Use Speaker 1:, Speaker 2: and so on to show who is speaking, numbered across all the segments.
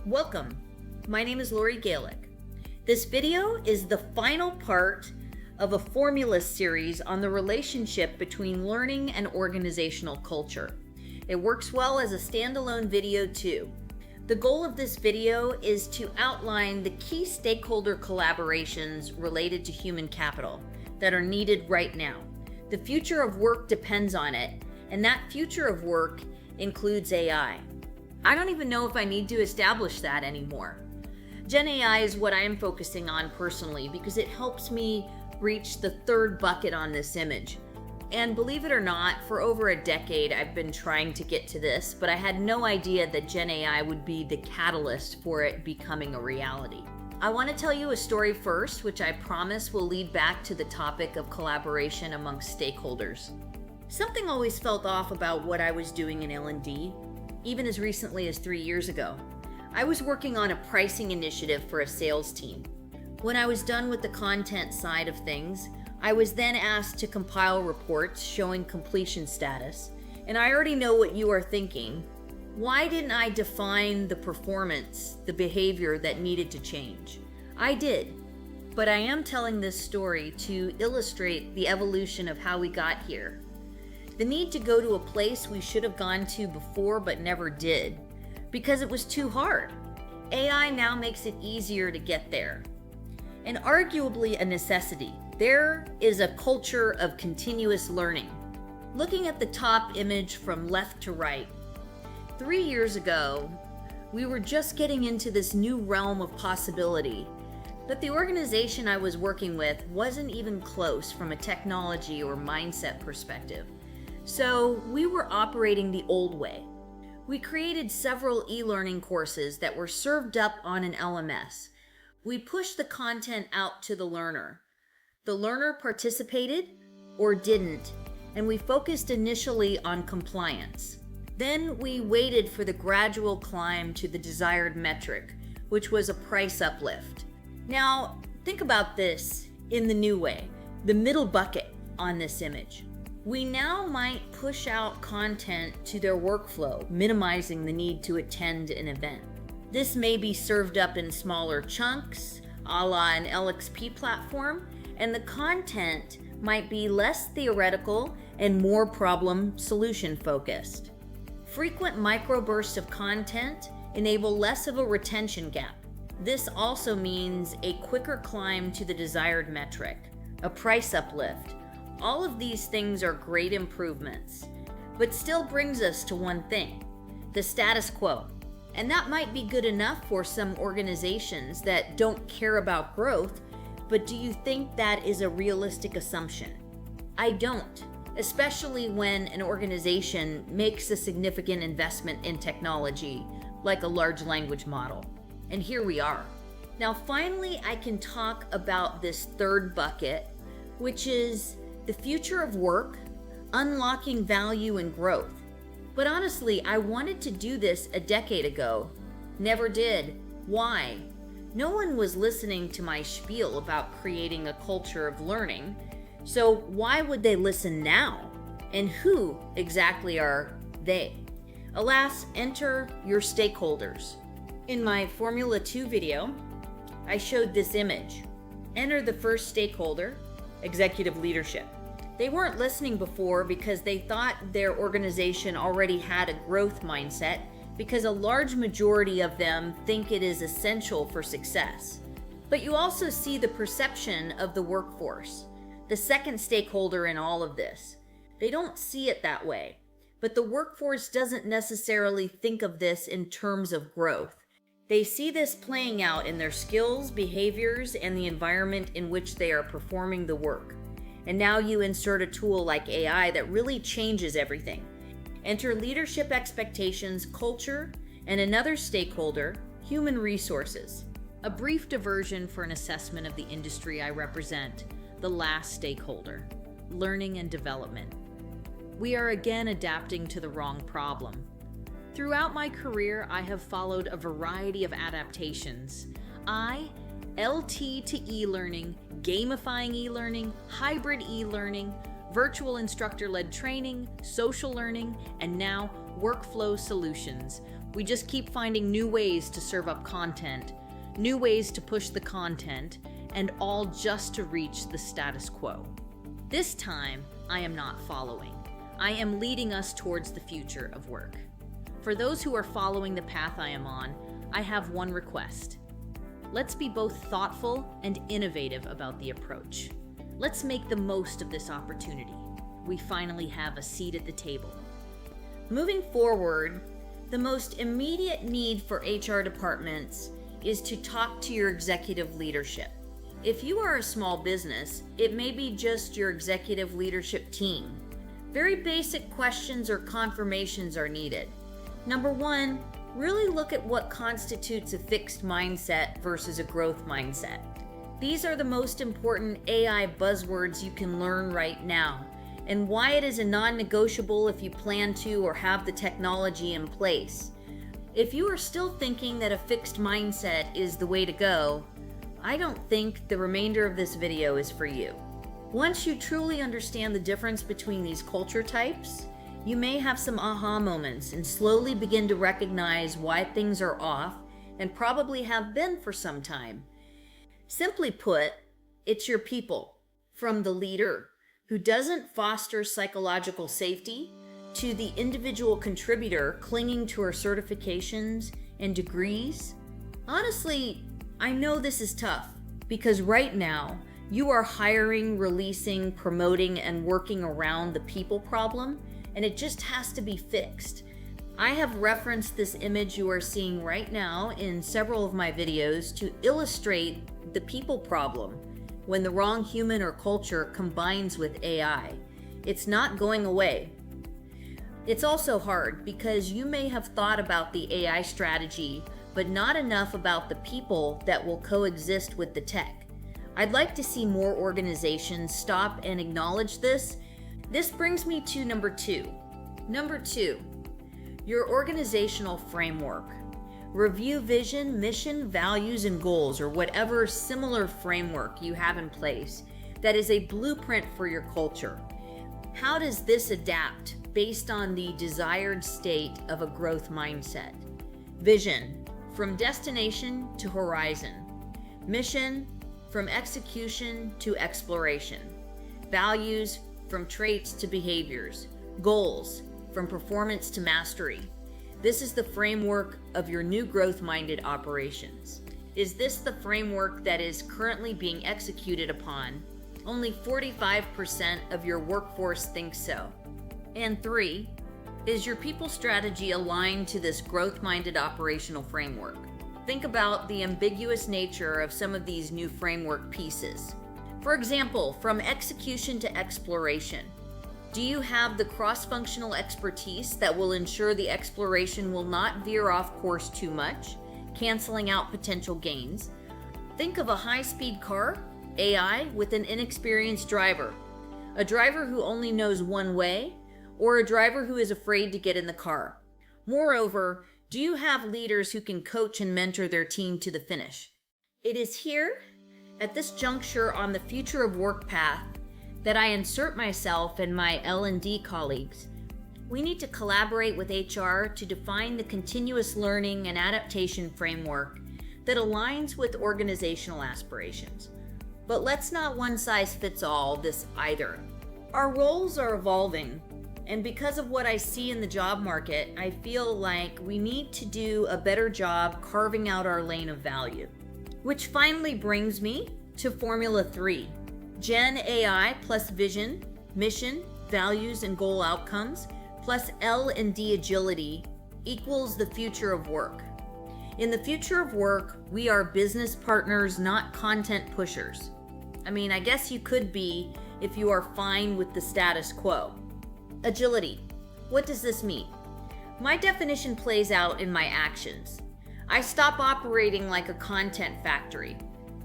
Speaker 1: Welcome. My name is Lori Gaelic. This video is the final part of a formula series on the relationship between learning and organizational culture. It works well as a standalone video too. The goal of this video is to outline the key stakeholder collaborations related to human capital that are needed right now. The future of work depends on it, and that future of work includes AI. I don't even know if I need to establish that anymore. Gen AI is what I am focusing on personally because it helps me reach the third bucket on this image. And believe it or not, for over a decade I've been trying to get to this, but I had no idea that Gen AI would be the catalyst for it becoming a reality. I want to tell you a story first, which I promise will lead back to the topic of collaboration amongst stakeholders. Something always felt off about what I was doing in L&D, even as recently as 3 years ago. I was working on a pricing initiative for a sales team. When I was done with the content side of things, I was then asked to compile reports showing completion status. And I already know what you are thinking. Why didn't I define the performance, the behavior that needed to change? I did. But I am telling this story to illustrate the evolution of how we got here. The need to go to a place we should have gone to before but never did, because it was too hard. AI now makes it easier to get there. And arguably a necessity. There is a culture of continuous learning. Looking at the top image from left to right, 3 years ago, we were just getting into this new realm of possibility, but the organization I was working with wasn't even close from a technology or mindset perspective. So we were operating the old way. We created several e-learning courses that were served up on an LMS. We pushed the content out to the learner. The learner participated or didn't, and we focused initially on compliance. Then we waited for the gradual climb to the desired metric, which was a price uplift. Now, think about this in the new way, the middle bucket on this image. We now might push out content to their workflow, minimizing the need to attend an event. This may be served up in smaller chunks, a la an LXP platform, and the content might be less theoretical and more problem solution focused. Frequent microbursts of content enable less of a retention gap. This also means a quicker climb to the desired metric, a price uplift. All of these things are great improvements, but still brings us to one thing, the status quo. And that might be good enough for some organizations that don't care about growth, but do you think that is a realistic assumption? I don't, especially when an organization makes a significant investment in technology, like a large language model. And here we are. Now finally, I can talk about this third bucket, which is the future of work, unlocking value and growth. But honestly, I wanted to do this a decade ago. Never did. Why? No one was listening to my spiel about creating a culture of learning. So why would they listen now? And who exactly are they? Alas, enter your stakeholders. In my Formula 2 video, I showed this image. Enter the first stakeholder, executive leadership. They weren't listening before because they thought their organization already had a growth mindset, because a large majority of them think it is essential for success. But you also see the perception of the workforce, the second stakeholder in all of this. They don't see it that way, but the workforce doesn't necessarily think of this in terms of growth. They see this playing out in their skills, behaviors, and the environment in which they are performing the work. And now you insert a tool like AI that really changes everything. Enter leadership expectations, culture, and another stakeholder, human resources. A brief diversion for an assessment of the industry I represent, the last stakeholder, learning and development. We are again adapting to the wrong problem. Throughout my career, I have followed a variety of adaptations. LT to e-learning, gamifying e-learning, hybrid e-learning, virtual instructor-led training, social learning, and now workflow solutions. We just keep finding new ways to serve up content, new ways to push the content, and all just to reach the status quo. This time, I am not following. I am leading us towards the future of work. For those who are following the path I am on, I have one request. Let's be both thoughtful and innovative about the approach. Let's make the most of this opportunity. We finally have a seat at the table. Moving forward, the most immediate need for HR departments is to talk to your executive leadership. If you are a small business, it may be just your executive leadership team. Very basic questions or confirmations are needed. Number one, really look at what constitutes a fixed mindset versus a growth mindset. These are the most important AI buzzwords you can learn right now, and why it is a non-negotiable if you plan to or have the technology in place. If you are still thinking that a fixed mindset is the way to go, I don't think the remainder of this video is for you. Once you truly understand the difference between these culture types, you may have some aha moments and slowly begin to recognize why things are off and probably have been for some time. Simply put, it's your people, from the leader who doesn't foster psychological safety to the individual contributor clinging to her certifications and degrees. Honestly, I know this is tough because right now you are hiring, releasing, promoting, and working around the people problem, and it just has to be fixed. I have referenced this image you are seeing right now in several of my videos to illustrate the people problem when the wrong human or culture combines with AI. It's not going away. It's also hard because you may have thought about the AI strategy, but not enough about the people that will coexist with the tech. I'd like to see more organizations stop and acknowledge this. This brings me to number two. Number two, your organizational framework. Review vision, mission, values, and goals, or whatever similar framework you have in place that is a blueprint for your culture. How does this adapt based on the desired state of a growth mindset? Vision, from destination to horizon. Mission, from execution to exploration. Values, from traits to behaviors. Goals, from performance to mastery. This is the framework of your new growth-minded operations. Is this the framework that is currently being executed upon? Only 45% of your workforce thinks so. And three, is your people strategy aligned to this growth-minded operational framework? Think about the ambiguous nature of some of these new framework pieces. For example, from execution to exploration. Do you have the cross-functional expertise that will ensure the exploration will not veer off course too much, canceling out potential gains? Think of a high-speed car, AI, with an inexperienced driver. A driver who only knows one way, or a driver who is afraid to get in the car. Moreover, do you have leaders who can coach and mentor their team to the finish? It is here, at this juncture on the future of work path, that I insert myself and my L&D colleagues. We need to collaborate with HR to define the continuous learning and adaptation framework that aligns with organizational aspirations. But let's not one-size-fits-all this either. Our roles are evolving, and because of what I see in the job market, I feel like we need to do a better job carving out our lane of value. Which finally brings me to Formula 3. Gen AI plus vision, mission, values, and goal outcomes, plus L&D agility equals the future of work. In the future of work, we are business partners, not content pushers. I mean, I guess you could be if you are fine with the status quo. Agility. What does this mean? My definition plays out in my actions. I stop operating like a content factory.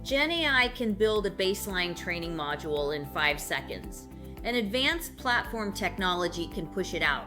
Speaker 1: Gen AI can build a baseline training module in 5 seconds. An advanced platform technology can push it out.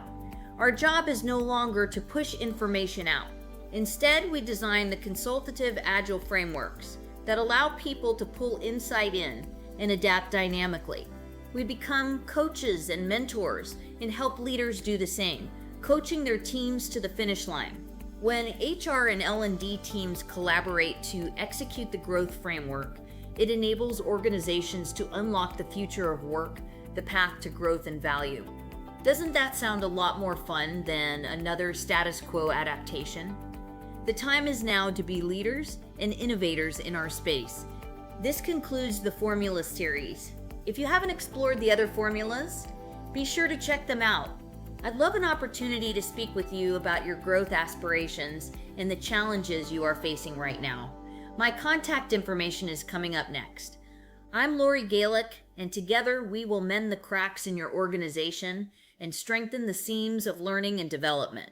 Speaker 1: Our job is no longer to push information out. Instead, we design the consultative agile frameworks that allow people to pull insight in and adapt dynamically. We become coaches and mentors and help leaders do the same, coaching their teams to the finish line. When HR and L&D teams collaborate to execute the growth framework, it enables organizations to unlock the future of work, the path to growth and value. Doesn't that sound a lot more fun than another status quo adaptation? The time is now to be leaders and innovators in our space. This concludes the Formula series. If you haven't explored the other formulas, be sure to check them out. I'd love an opportunity to speak with you about your growth aspirations and the challenges you are facing right now. My contact information is coming up next. I'm Lori Gaelick, and together we will mend the cracks in your organization and strengthen the seams of learning and development.